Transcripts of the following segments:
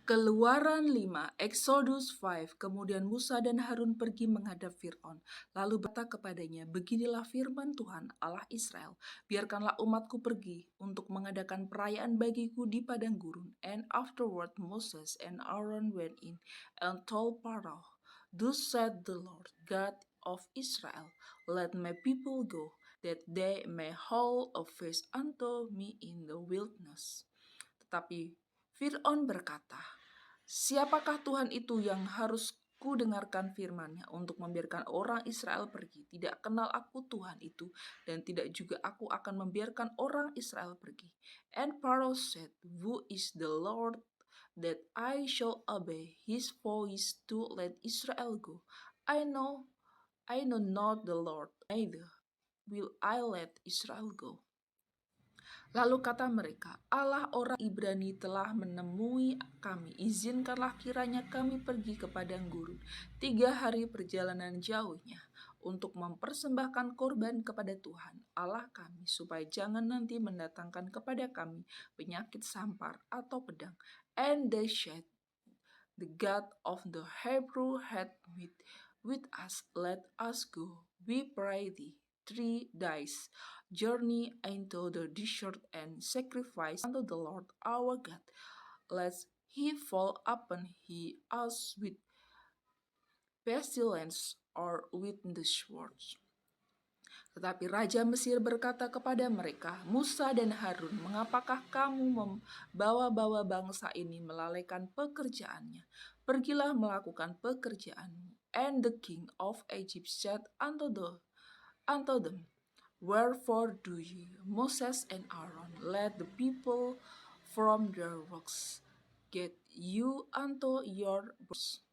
Keluaran 5, Exodus 5. Kemudian Musa dan Harun pergi menghadap Fir'aun. Lalu berkata kepadanya, beginilah firman Tuhan Allah Israel, biarkanlah umatku pergi untuk mengadakan perayaan bagiku di padang gurun. And afterward Moses and Aaron went in and told Pharaoh, thus said the Lord God of Israel, let my people go, that they may hold a feast unto me in the wilderness. Tetapi Fir'aun berkata, siapakah Tuhan itu yang harus ku dengarkan firman-Nya untuk membiarkan orang Israel pergi? Tidak kenal aku Tuhan itu, dan tidak juga aku akan membiarkan orang Israel pergi. And Pharaoh said, who is the Lord that I shall obey his voice to let Israel go? I know not the Lord, neither will I let Israel go. Lalu kata mereka, Allah orang Ibrani telah menemui kami, izinkanlah kiranya kami pergi ke padang gurun 3 hari perjalanan jauhnya, untuk mempersembahkan korban kepada Tuhan Allah kami, supaya jangan nanti mendatangkan kepada kami penyakit sampar atau pedang. And they said, the God of the Hebrew had with us, let us go, we pray thee, 3 days journey into the desert and sacrifice unto the Lord our God, lest he fall upon us with pestilence or with the sword. Tetapi Raja Mesir berkata kepada mereka, Musa dan Harun, mengapakah kamu membawa-bawa bangsa ini melalaikan pekerjaannya? Pergilah melakukan pekerjaanmu. And the king of Egypt said unto them, wherefore do ye, Moses and Aaron, let the people from their works get you unto your borders.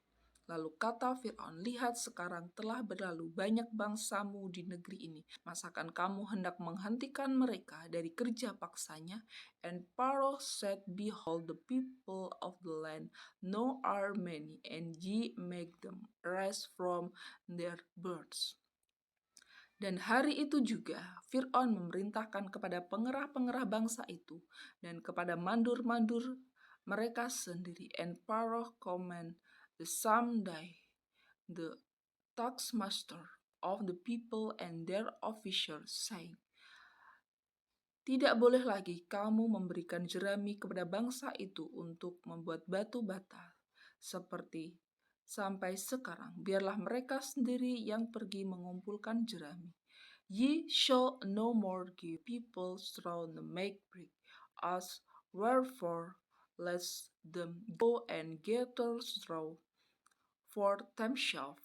Lalu kata Fir'aun, lihat sekarang telah berlalu banyak bangsamu di negeri ini. Masakan kamu hendak menghentikan mereka dari kerja paksanya? And Pharaoh said, behold, the people of the land now are many, and ye make them rest from their burdens. Dan hari itu juga Fir'aun memerintahkan kepada pengerah-pengerah bangsa itu dan kepada mandur-mandur mereka sendiri. And Pharaoh command the Samdai, the taxmaster of the people and their officers, saying, tidak boleh lagi kamu memberikan jerami kepada bangsa itu untuk membuat batu bata seperti sampai sekarang. Biarlah mereka sendiri yang pergi mengumpulkan jerami. Ye shall no more give people straw to make brick, as wherefore let them go and gather straw for themselves.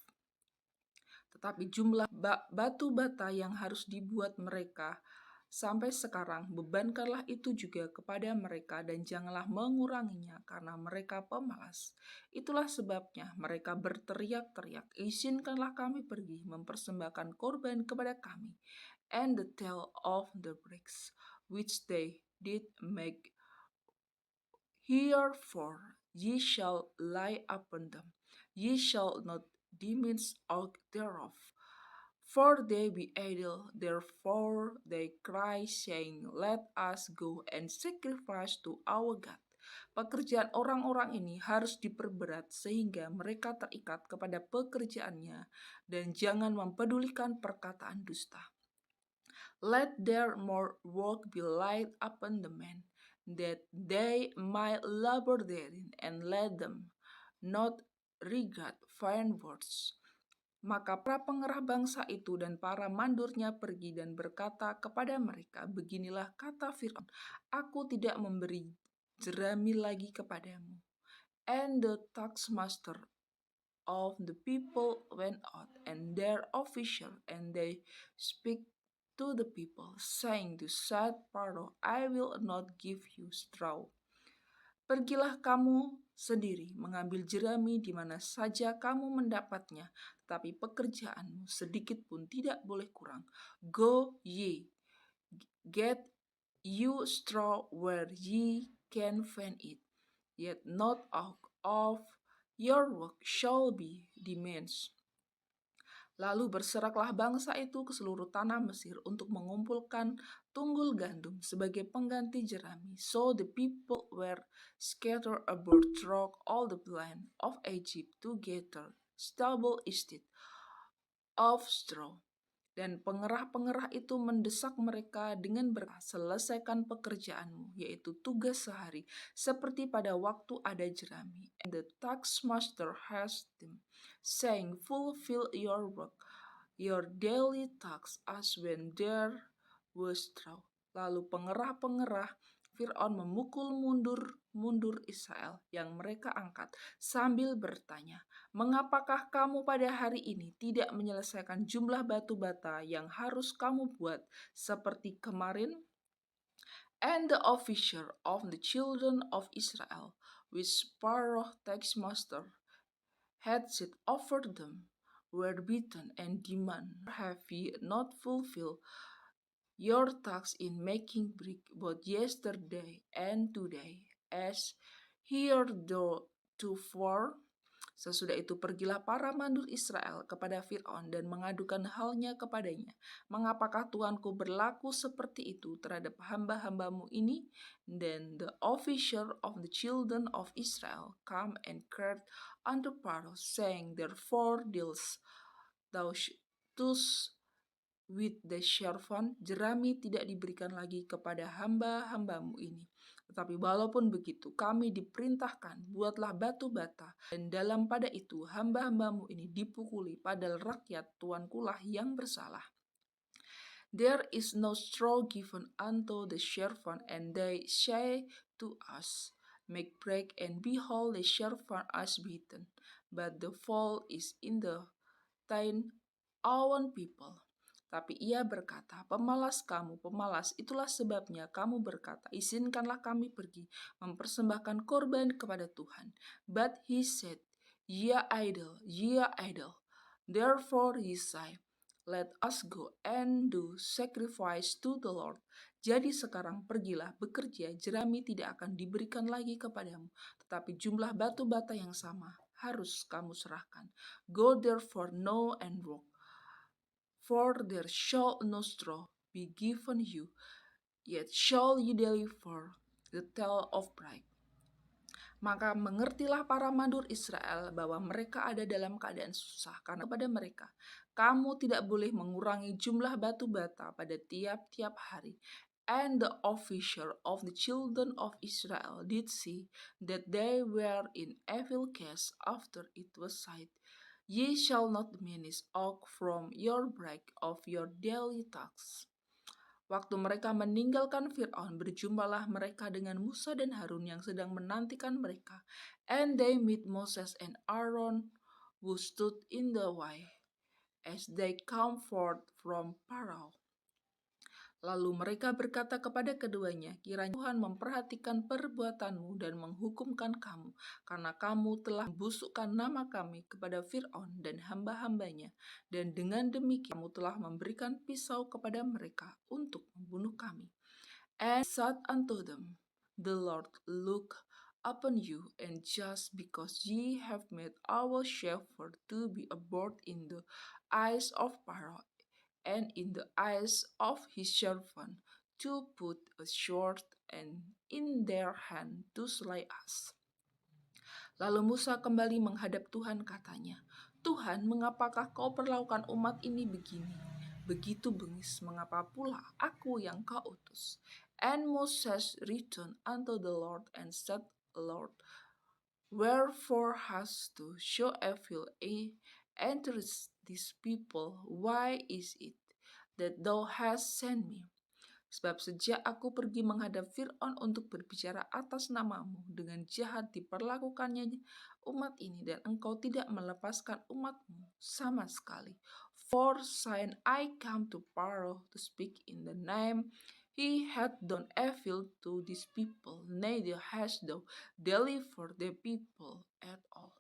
Tetapi jumlah batu bata yang harus dibuat mereka sampai sekarang, bebankanlah itu juga kepada mereka dan janganlah menguranginya karena mereka pemalas. Itulah sebabnya mereka berteriak-teriak, izinkanlah kami pergi mempersembahkan korban kepada kami. And the tale of the bricks which they did make, herefore ye shall lie upon them, ye shall not diminish out thereof. For they be idle, therefore they cry, saying, let us go and sacrifice to our God. Pekerjaan orang-orang ini harus diperberat sehingga mereka terikat kepada pekerjaannya dan jangan mempedulikan perkataan dusta. Let their more work be laid upon the men, that they might labor therein, and let them not regard vain words. Maka para pengerah bangsa itu dan para mandurnya pergi dan berkata kepada mereka, beginilah kata Fir'aun, aku tidak memberi jerami lagi kepadamu. And the taxmaster of the people went out, and their official, and they speak to the people, saying to said Pharaoh, I will not give you straw. Pergilah kamu sendiri mengambil jerami di mana saja kamu mendapatnya, tetapi pekerjaanmu sedikit pun tidak boleh kurang. Go ye, get you straw where ye can find it, yet not out of your work shall be diminished. Lalu berseraklah bangsa itu ke seluruh tanah Mesir untuk mengumpulkan tunggul gandum sebagai pengganti jerami. So the people were scattered abroad throughout all the land of Egypt to gather stubble instead of straw. Dan pengerah-pengerah itu mendesak mereka dengan berkata, selesaikan pekerjaanmu, yaitu tugas sehari, seperti pada waktu ada jerami. And the taskmaster has them, saying, fulfill your work, your daily task, as when there was straw. Lalu pengerah-pengerah Fir'aun memukul mundur Israel yang mereka angkat sambil bertanya, mengapakah kamu pada hari ini tidak menyelesaikan jumlah batu bata yang harus kamu buat seperti kemarin? And the officer of the children of Israel, which Pharaoh taskmaster had set over them, were beaten and demanded, have ye not fulfilled your task in making brick both yesterday and today, as heretofore? Sesudah itu pergilah para mandur Israel kepada Fir'aun dan mengadukan halnya kepadanya. Mengapakah Tuanku berlaku seperti itu terhadap hamba-hambamu ini? Then the officer of the children of Israel come and cried unto Pharaoh, saying, therefore deals thou thus with the servant, jerami tidak diberikan lagi kepada hamba-hambamu ini. Tetapi walaupun begitu, kami diperintahkan, buatlah batu bata, dan dalam pada itu hamba-hambamu ini dipukuli, padahal rakyat tuankulah yang bersalah. There is no straw given unto the servant, and they say to us, make break, and behold, the servant is beaten, but the fault is in the thine own people. Tapi ia berkata, pemalas kamu, pemalas, itulah sebabnya kamu berkata, izinkanlah kami pergi mempersembahkan korban kepada Tuhan. But he said, ye are idle. Therefore he said, let us go and do sacrifice to the Lord. Jadi sekarang pergilah bekerja, jerami tidak akan diberikan lagi kepadamu, tetapi jumlah batu bata yang sama harus kamu serahkan. Go therefore now and work, for there shall no straw be given you, yet shall you deliver the tale of pride. Maka mengertilah para mandur Israel bahwa mereka ada dalam keadaan susah, karena kepada mereka, kamu tidak boleh mengurangi jumlah batu bata pada tiap-tiap hari. And the officer of the children of Israel did see that they were in evil case after it was said, ye shall not diminish aught from your break of your daily task. Waktu mereka meninggalkan Fir'aun, berjumpalah mereka dengan Musa dan Harun yang sedang menantikan mereka. And they meet Moses and Aaron, who stood in the way, as they come forth from Pharaoh. Lalu mereka berkata kepada keduanya, kiranya Tuhan memperhatikan perbuatanmu dan menghukumkan kamu, karena kamu telah membusukkan nama kami kepada Fir'aun dan hamba-hambanya, dan dengan demikian kamu telah memberikan pisau kepada mereka untuk membunuh kami. And said unto them, the Lord look upon you, and just because ye have made our shepherd to be abhorred in the eyes of Pharaoh, and in the eyes of his servant, to put a sword and in their hand to slay us. Lalu Musa kembali menghadap Tuhan, katanya, Tuhan, mengapakah kau perlakukan umat ini begini? Begitu bengis, mengapa pula aku yang kau utus? And Moses returned unto the Lord and said, Lord, wherefore hast thou so evil against these people? Why is it that thou hast sent me? Sebab sejak aku pergi menghadap Fir'aun untuk berbicara atas namamu, dengan jahat diperlakukannya umat ini, dan engkau tidak melepaskan umatmu sama sekali. For since I come to Pharaoh to speak in the name, he hath done evil to these people, neither hast thou delivered the people at all.